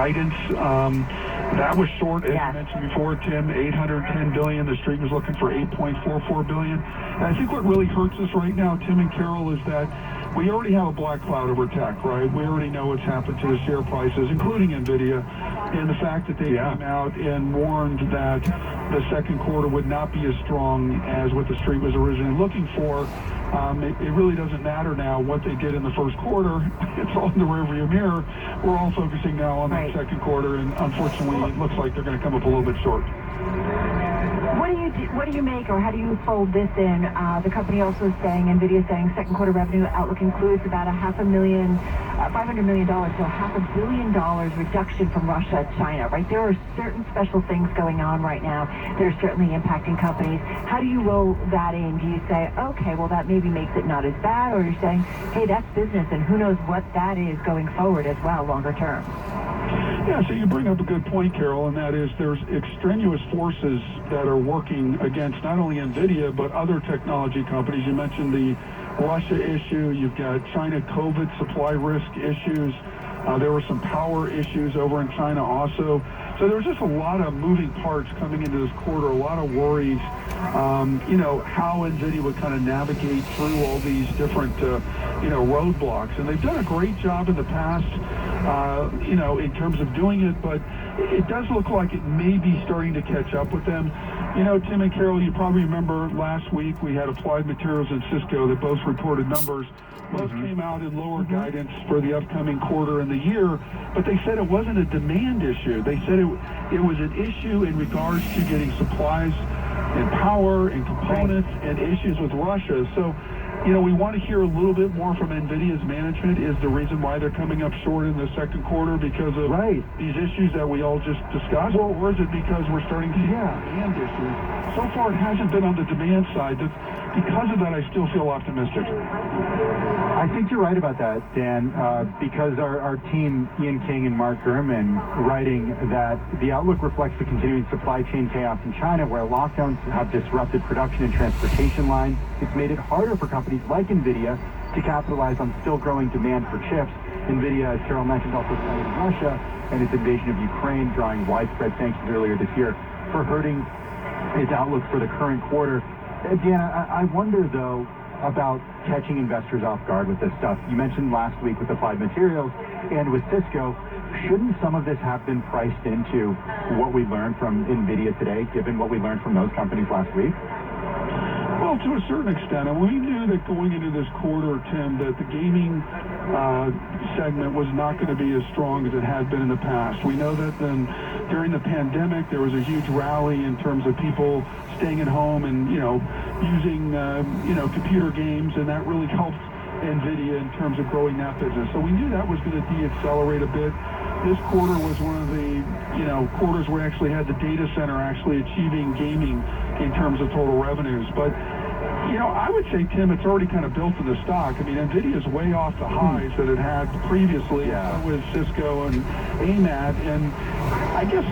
guidance. That was short, as you mentioned before, Tim, $810 billion. The Street was looking for $8.44 billion. And I think what really hurts us right now, Tim and Carol, is that we already have a black cloud over tech, right? We already know what's happened to the share prices, including NVIDIA, and the fact that they came out and warned that the second quarter would not be as strong as what the Street was originally looking for. It really doesn't matter now what they did in the first quarter. It's all in the rearview mirror. We're all focusing now on the second quarter, and unfortunately, it looks like they're going to come up a little bit short. What do you make, or how do you fold this in? The company also is saying, NVIDIA is saying, second quarter revenue outlook includes about $500 million to $500 million reduction from Russia and China, right? There are certain special things going on right now that are certainly impacting companies. How do you roll that in? Do you say, okay, well, that maybe makes it not as bad, or you're saying, hey, that's business, and who knows what that is going forward as well, longer term? Yeah, so you bring up a good point, Carol, and that is there's extraneous forces that are working against not only NVIDIA, but other technology companies. You mentioned the Russia issue. You've got China COVID supply risk issues. There were some power issues over in China also. So there was just a lot of moving parts coming into this quarter, a lot of worries, how NVIDIA would kind of navigate through all these different, roadblocks. And they've done a great job in the past, in terms of doing it, but it does look like it may be starting to catch up with them. Tim and Carol, you probably remember last week we had Applied Materials and Cisco that both reported numbers. Both came out in lower guidance for the upcoming quarter and the year, but they said it wasn't a demand issue. They said it was an issue in regards to getting supplies and power and components and issues with Russia. So, we want to hear a little bit more from NVIDIA's management. Is the reason why they're coming up short in the second quarter because of these issues that we all just discussed? Or is it because we're starting to see demand issues? So far, it hasn't been on the demand side. Because of that, I still feel optimistic. I think you're right about that, Dan, because our team, Ian King and Mark Gurman, writing that the outlook reflects the continuing supply chain chaos in China, where lockdowns have disrupted production and transportation lines. It's made it harder for companies like NVIDIA to capitalize on still growing demand for chips. NVIDIA, as Carol mentioned, also cited Russia and its invasion of Ukraine, drawing widespread sanctions earlier this year, for hurting its outlook for the current quarter. Dan, I wonder, though, about catching investors off guard with this stuff. You mentioned last week with Applied Materials and with Cisco. Shouldn't some of this have been priced into what we learned from NVIDIA today, given what we learned from those companies last week? Well, to a certain extent. And we knew that going into this quarter, Tim, that the gaming segment was not going to be as strong as it had been in the past. We know that then during the pandemic, there was a huge rally in terms of people staying at home and, using, computer games, and that really helped NVIDIA in terms of growing that business. So we knew that was going to de-accelerate a bit. This quarter was one of the, quarters where we actually had the data center actually achieving gaming in terms of total revenues. But, I would say, Tim, it's already kind of built in the stock. I mean, NVIDIA is way off the highs that it had previously with Cisco and AMAT. And I guess,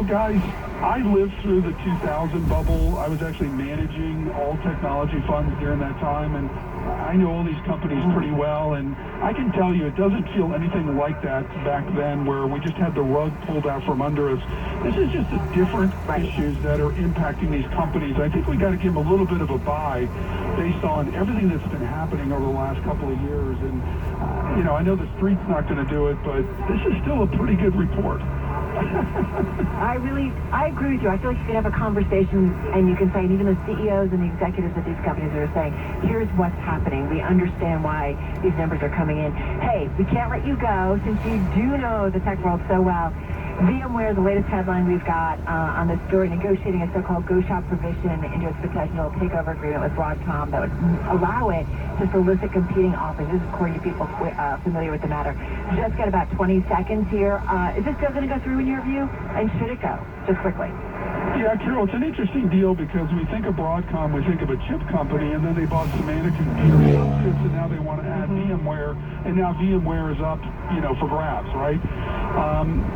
guys, I lived through the 2000 bubble. I was actually managing all technology funds during that time, and I know all these companies pretty well, and I can tell you it doesn't feel anything like that back then where we just had the rug pulled out from under us. This is just the different issues that are impacting these companies. I think we got to give them a little bit of a buy based on everything that's been happening over the last couple of years. And, I know the Street's not going to do it, but this is still a pretty good report. I agree with you. I feel like you can have a conversation and you can say, and even the CEOs and the executives of these companies are saying, here's what's happening. We understand why these numbers are coming in. Hey, we can't let you go since you do know the tech world so well. VMware, the latest headline we've got on this story, negotiating a so-called go-shop provision into its potential takeover agreement with Broadcom that would allow it to solicit competing offers. This is according to people familiar with the matter. Just got about 20 seconds here. Is this still going to go through in your view? And should it go? Just quickly. Yeah, Carol, it's an interesting deal because we think of Broadcom, we think of a chip company, and then they bought Semantic Computer Substance, and now they want to add VMware, and now VMware is up, for grabs, right?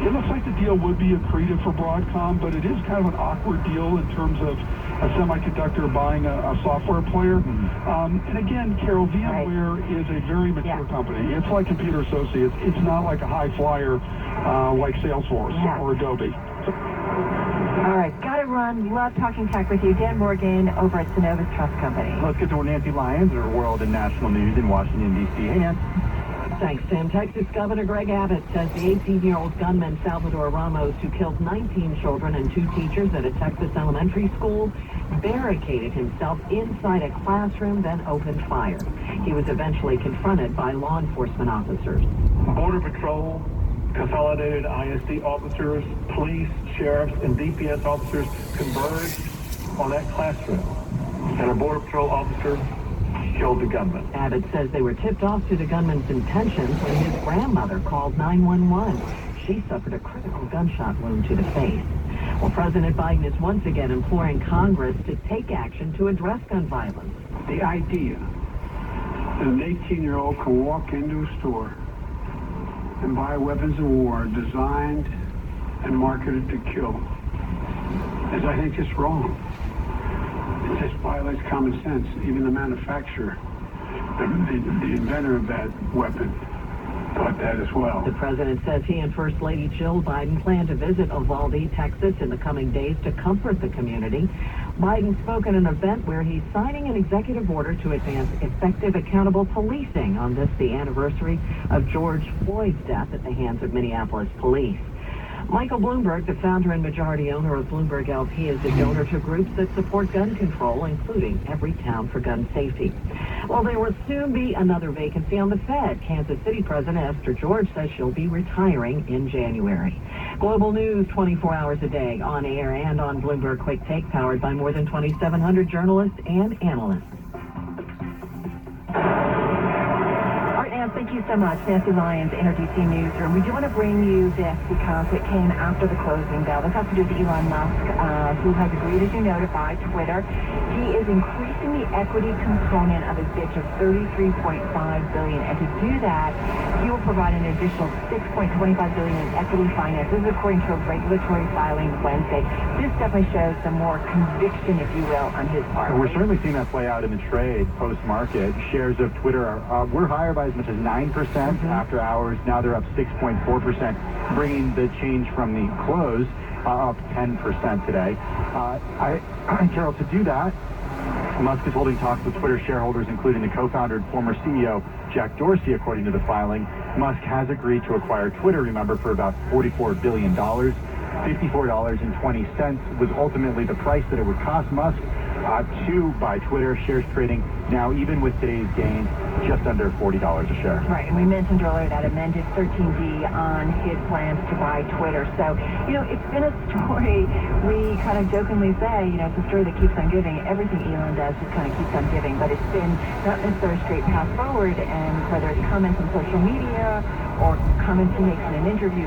It looks like the deal would be accretive for Broadcom, but it is kind of an awkward deal in terms of a semiconductor buying a software player. And again, Carol, VMware is a very mature company. It's like Computer Associates. It's not like a high flyer like Salesforce or Adobe. All right, got to run. Love talking tech with you. Dan Morgan over at Synovus Trust Company. Let's get to Nancy Lyons, our world and national news in Washington, D.C. Hey, Nancy. Thanks, Tim. Texas Governor Greg Abbott says the 18-year-old gunman Salvador Ramos, who killed 19 children and 2 teachers at a Texas elementary school, barricaded himself inside a classroom, then opened fire. He was eventually confronted by law enforcement officers. Border Patrol, Consolidated ISD officers, police, sheriffs, and DPS officers converged on that classroom, and a Border Patrol officer killed the gunman. Abbott says they were tipped off to the gunman's intentions when his grandmother called 911. She suffered a critical gunshot wound to the face. Well, President Biden is once again imploring Congress to take action to address gun violence. The idea that an 18-year-old can walk into a store and buy weapons of war designed and marketed to kill is, I think, just wrong. It just violates common sense. Even the manufacturer, the inventor of that weapon, thought that as well. The president says he and First Lady Jill Biden plan to visit Uvalde, Texas in the coming days to comfort the community. Biden spoke at an event where he's signing an executive order to advance effective, accountable policing on this, the anniversary of George Floyd's death at the hands of Minneapolis police. Michael Bloomberg, the founder and majority owner of Bloomberg LP, is a donor to groups that support gun control, including Everytown for Gun Safety. Well, there will soon be another vacancy on the Fed. Kansas City President Esther George says she'll be retiring in January. Global news 24 hours a day, on air and on Bloomberg Quick Take, powered by more than 2,700 journalists and analysts. Thank you so much, Nancy Lyons, NRDC Newsroom. We do want to bring you this because it came after the closing bell. This has to do with Elon Musk, who has agreed, as you know, to buy Twitter. He is increasing the equity component of his bid to $33.5 billion, and to do that, he will provide an additional $6.25 billion in equity finance. This is according to a regulatory filing Wednesday. This definitely shows some more conviction, if you will, on his part. We're certainly seeing that play out in the trade post-market. Shares of Twitter were higher by as much as 9% after hours. Now they're up 6.4%, bringing the change from the close up 10% today. Carol, to do that, Musk is holding talks with Twitter shareholders, including the co-founder and former CEO Jack Dorsey, according to the filing. Musk has agreed to acquire Twitter, remember, for about $44 billion. $54.20 was ultimately the price that it would cost Musk to buy Twitter. Shares trading now, even with today's gain, just under $40 a share. Right, and we mentioned earlier that amended 13D on his plans to buy Twitter. So, it's been a story, we kind of jokingly say, it's a story that keeps on giving. Everything Elon does just kind of keeps on giving, but it's been not necessarily a straight path forward, and whether it's comments on social media or comments he makes in an interview,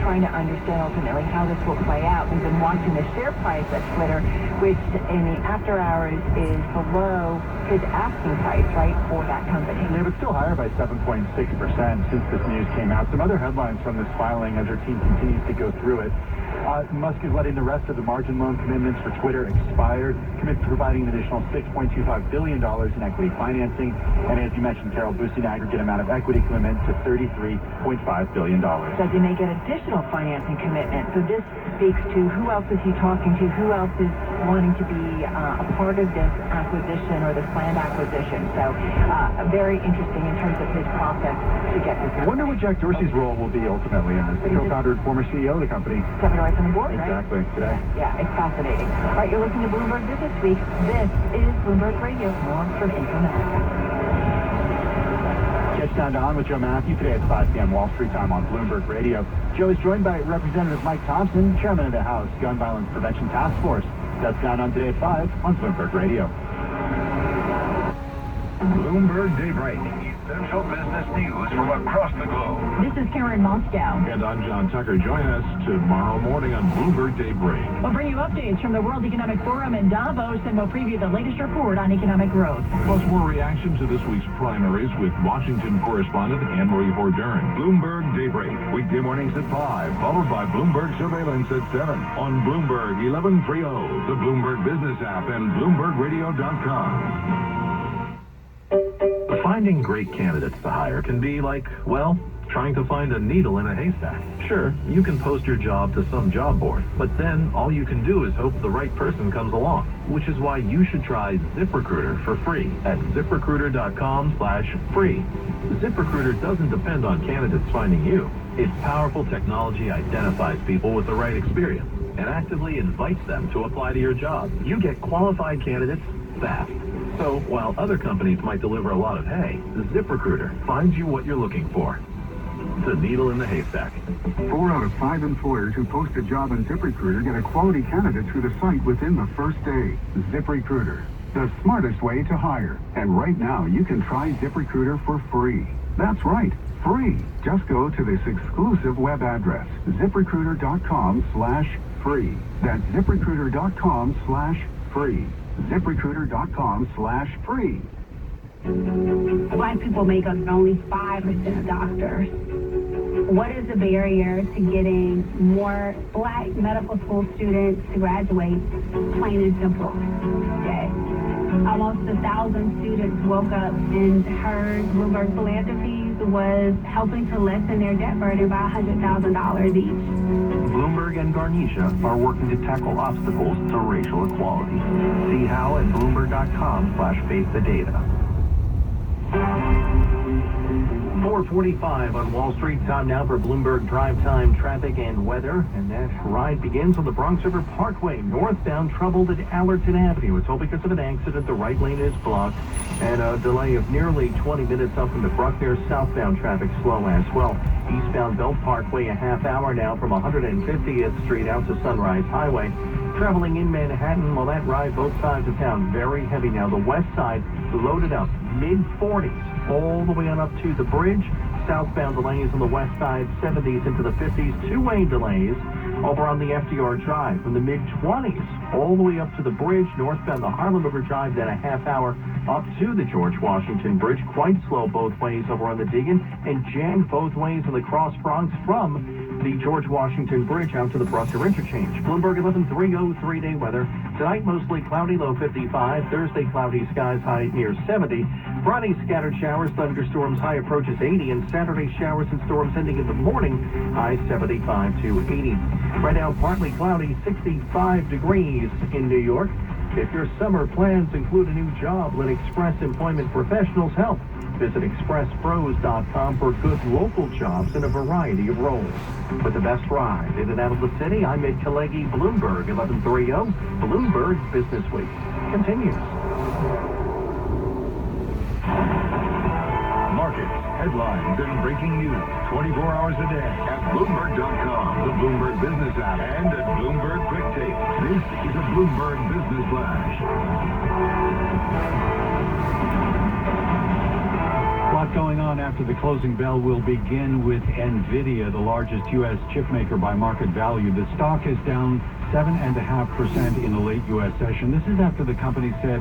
trying to understand ultimately how this will play out. We've been watching the share price at Twitter, which in the after hours is below his asking price, right, for that company. Yeah, but still higher by 7.6% since this news came out. Some other headlines from this filing as our team continues to go through it. Musk is letting the rest of the margin loan commitments for Twitter expire, providing an additional $6.25 billion in equity financing, and as you mentioned, Carol, boosting the aggregate amount of equity commitment to $33.5 billion. Says he may get additional financing commitment. So this speaks to who else is he talking to, who else is wanting to be a part of this acquisition or this planned acquisition. So very interesting in terms of his process to get this. I wonder what Jack Dorsey's role will be ultimately in this. The co-founder and former CEO of the company. Stepping away from the board, exactly, right? Today. Yeah, it's fascinating. All right, you're listening to Bloomberg This Week. This is Bloomberg Radio. More from Informatica. Catch Down to On with Joe Matthew today at 5 p.m. Wall Street time on Bloomberg Radio. Joe is joined by Representative Mike Thompson, Chairman of the House Gun Violence Prevention Task Force. That's Down On today at 5 on Bloomberg Radio. Bloomberg Daybreak. essential business news from across the globe. This is Karen Moscow. And I'm John Tucker. Join us tomorrow morning on Bloomberg Daybreak. We'll bring you updates from the World Economic Forum in Davos, and we'll preview the latest report on economic growth. Plus more reaction to this week's primaries with Washington correspondent Anne-Marie Bordern. Bloomberg Daybreak, weekday mornings at 5, followed by Bloomberg Surveillance at 7 on Bloomberg 1130, the Bloomberg Business app, and BloombergRadio.com. Finding great candidates to hire can be like, well, trying to find a needle in a haystack. Sure, you can post your job to some job board, but then all you can do is hope the right person comes along, which is why you should try ZipRecruiter for free at ZipRecruiter.com/free. ZipRecruiter doesn't depend on candidates finding you. Its powerful technology identifies people with the right experience and actively invites them to apply to your job. You get qualified candidates fast. So while other companies might deliver a lot of hay, ZipRecruiter finds you what you're looking for. The needle in the haystack. 4 out of 5 employers who post a job on ZipRecruiter get a quality candidate through the site within the first day. ZipRecruiter, the smartest way to hire. And right now, you can try ZipRecruiter for free. That's right, free. Just go to this exclusive web address, ZipRecruiter.com/free. That's ZipRecruiter.com/free. ZipRecruiter.com/free. Black people make up only 5% of doctors. What is the barrier to getting more Black medical school students to graduate? Plain and simple. Debt. Almost 1,000 students woke up and heard Bloomberg Philanthropies was helping to lessen their debt burden by $100,000 each. Bloomberg and Garnisha are working to tackle obstacles to racial equality. See how at Bloomberg.com/face-the-data. 4:45 on Wall Street. Time now for Bloomberg Drive Time traffic and weather. And that ride begins on the Bronx River Parkway. Northbound troubled at Allerton Avenue. It's all because of an accident. The right lane is blocked. And a delay of nearly 20 minutes up from the Bruckner. Southbound traffic slow as well. Eastbound Belt Parkway a half hour now from 150th Street out to Sunrise Highway. Traveling in Manhattan, well, that ride both sides of town very heavy now. The west side loaded up, mid-40s, all the way on up to the bridge. Southbound delays on the west side, 70s into the 50s. Two-way delays over on the FDR Drive from the mid-20s all the way up to the bridge. Northbound the Harlem River Drive, then a half hour up to the George Washington Bridge. Quite slow both ways over on the Deegan, and jammed both ways on the Cross Bronx from the George Washington Bridge out to the Bruckner Interchange. Bloomberg 1130 3-day weather. Tonight mostly cloudy, low 55. Thursday cloudy skies, high near 70. Friday scattered showers, thunderstorms, high approaches 80. And Saturday showers and storms ending in the morning, high 75 to 80. Right now partly cloudy, 65 degrees in New York. If your summer plans include a new job, let Express Employment Professionals help. Visit expresspros.com for good local jobs in a variety of roles. With the best ride in and out of the city, I'm Ed Kalegi, Bloomberg 1130. Bloomberg Business Week continues. Markets, headlines, and breaking news 24 hours a day at Bloomberg.com, the Bloomberg Business app, and at Bloomberg Quick Take. This is a Bloomberg Business Flash. A lot going on after the closing bell. We'll begin with NVIDIA, the largest U.S. chip maker by market value. The stock is down 7.5% in the late U.S. session. This is after the company said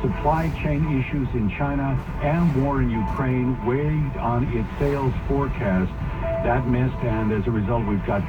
supply chain issues in China and war in Ukraine weighed on its sales forecast. That missed, and as a result, we've got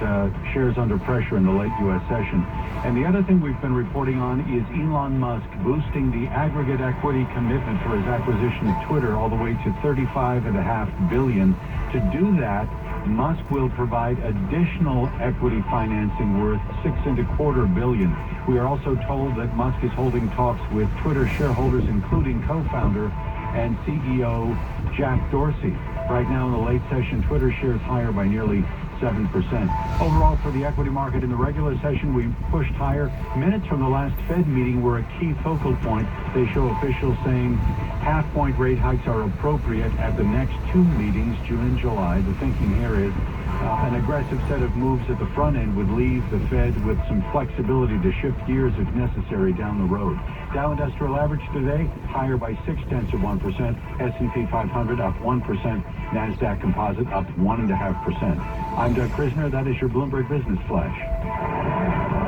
shares under pressure in the late U.S. session. And the other thing we've been reporting on is Elon Musk boosting the aggregate equity commitment for his acquisition of Twitter all the way to $35.5 billion. To do that, Musk will provide additional equity financing worth $6.25 billion. We are also told that Musk is holding talks with Twitter shareholders, including co-founder and CEO Jack Dorsey. Right now in the late session, Twitter shares higher by nearly 7%. Overall, for the equity market in the regular session, we pushed higher. Minutes from the last Fed meeting were a key focal point. They show officials saying half-point rate hikes are appropriate at the next two meetings, June and July. The thinking here is An aggressive set of moves at the front end would leave the Fed with some flexibility to shift gears if necessary down the road. Dow Industrial Average today higher by 0.6%. S&P 500 up 1%. NASDAQ Composite up 1.5%. I'm Doug Prisner. That is your Bloomberg Business Flash.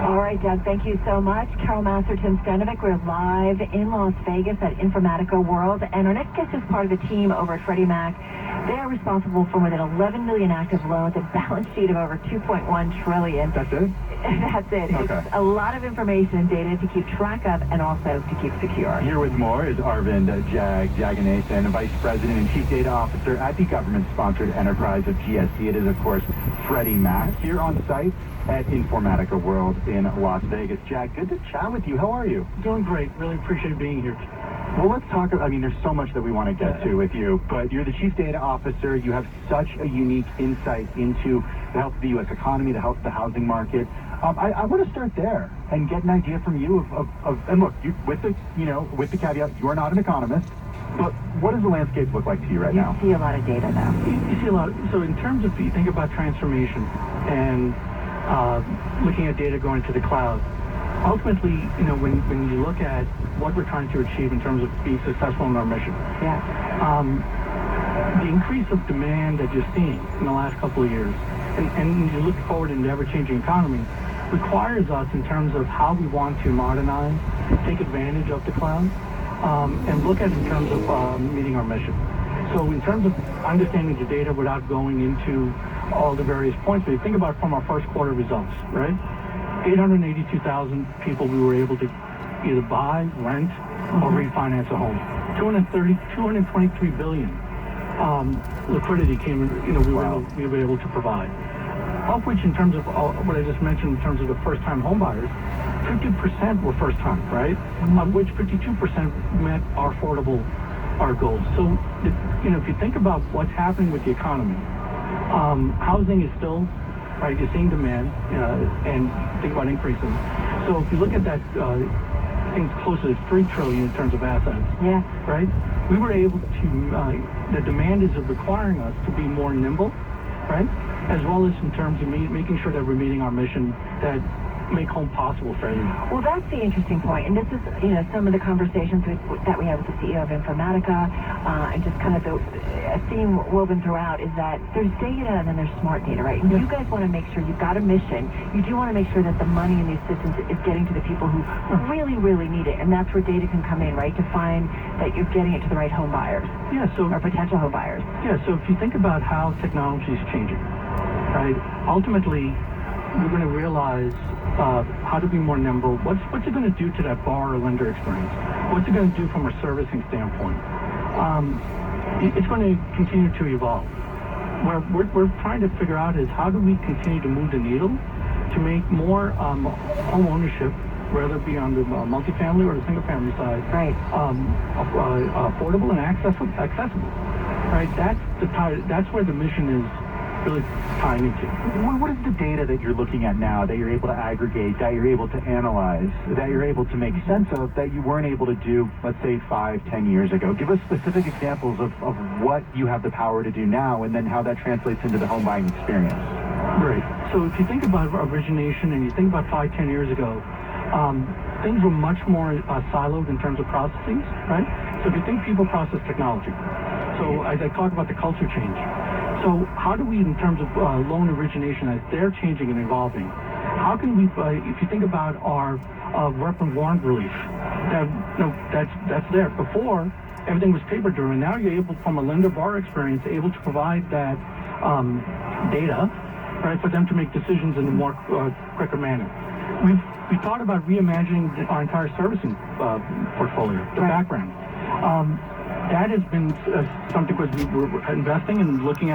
All right, Doug, thank you so much. Carol Masterton Stenovic, we're live in Las Vegas at Informatica World, and our next guest is part of the team over at Freddie Mac. They are responsible for more than 11 million active loans, a balance sheet of over 2.1 trillion. That's it? That's it. Okay. It's a lot of information and data to keep track of and also to keep secure. Here with more is Arvind Jaganathan, Vice President and Chief Data Officer at the government-sponsored enterprise of GSC. It is, of course, Freddie Mac, here on site at Informatica World in Las Vegas. Jack, good to chat with you. How are you? Doing great. Really appreciate being here. Well, let's talk. I mean, there's so much that we want to get to with you, but you're the Chief Data Officer. You have such a unique insight into the health of the U.S. economy, the health of the housing market. I want to start there and get an idea from you of and look, with the caveat, you are not an economist, but what does the landscape look like to you right now? You see a lot of data, though. You see a lot. So in terms of, you think about transformation and looking at data going to the cloud, ultimately, when you look at what we're trying to achieve in terms of being successful in our mission, the increase of demand that you're seeing in the last couple of years, and you look forward in the ever-changing economy, requires us in terms of how we want to modernize, take advantage of the cloud, and look at it in terms of meeting our mission. So in terms of understanding the data without going into all the various points, but you think about from our first quarter results, right? 882,000 people we were able to either buy, rent, or refinance a home. 223 billion liquidity came, we were able to provide. Of which, in terms of what I just mentioned, in terms of the first-time home buyers, 50% were first-time, right? Of which 52% met our goals. So, if you think about what's happening with the economy, housing is still, right, you're seeing demand, and think about increasing. So if you look at that, things closer to 3 trillion in terms of assets, right? We were able to, the demand is requiring us to be more nimble, right? As well as in terms of making sure that we're meeting our mission that make home possible for everyone. Well, that's the interesting point, and this is, some of the conversations that we have with the CEO of Informatica, and just kind of a theme woven throughout is that there's data and then there's smart data, right? And you guys want to make sure you've got a mission. You do want to make sure that the money and the assistance is getting to the people who really, really need it, and that's where data can come in, right? To find that you're getting it to the right home buyers. Or potential home buyers. Yeah, so if you think about how technology is changing, right? Ultimately, we're going to realize how to be more nimble. What's it going to do to that borrower lender experience? What's it going to do from a servicing standpoint? It's going to continue to evolve. What we're trying to figure out is how do we continue to move the needle to make more home ownership, whether it be on the multifamily or the single-family side, affordable and accessible. Right? That's where the mission is really tying into. What is the data that you're looking at now that you're able to aggregate, that you're able to analyze, that you're able to make sense of that you weren't able to do, let's say, 5-10 years ago? Give us specific examples of what you have the power to do now and then how that translates into the home buying experience. Great. So if you think about origination and you think about 5-10 years ago, things were much more siloed in terms of processes, right? So if you think people process technology, so as I talk about the culture change, so how do we, in terms of loan origination, as they're changing and evolving, how can we, if you think about our rep and warrant relief, that's there. Before, everything was paper-driven. Now you're able, from a lender-borrower experience, able to provide that data, right, for them to make decisions in a more quicker manner. We thought about reimagining our entire servicing portfolio, the background. That has been something because we were investing and looking at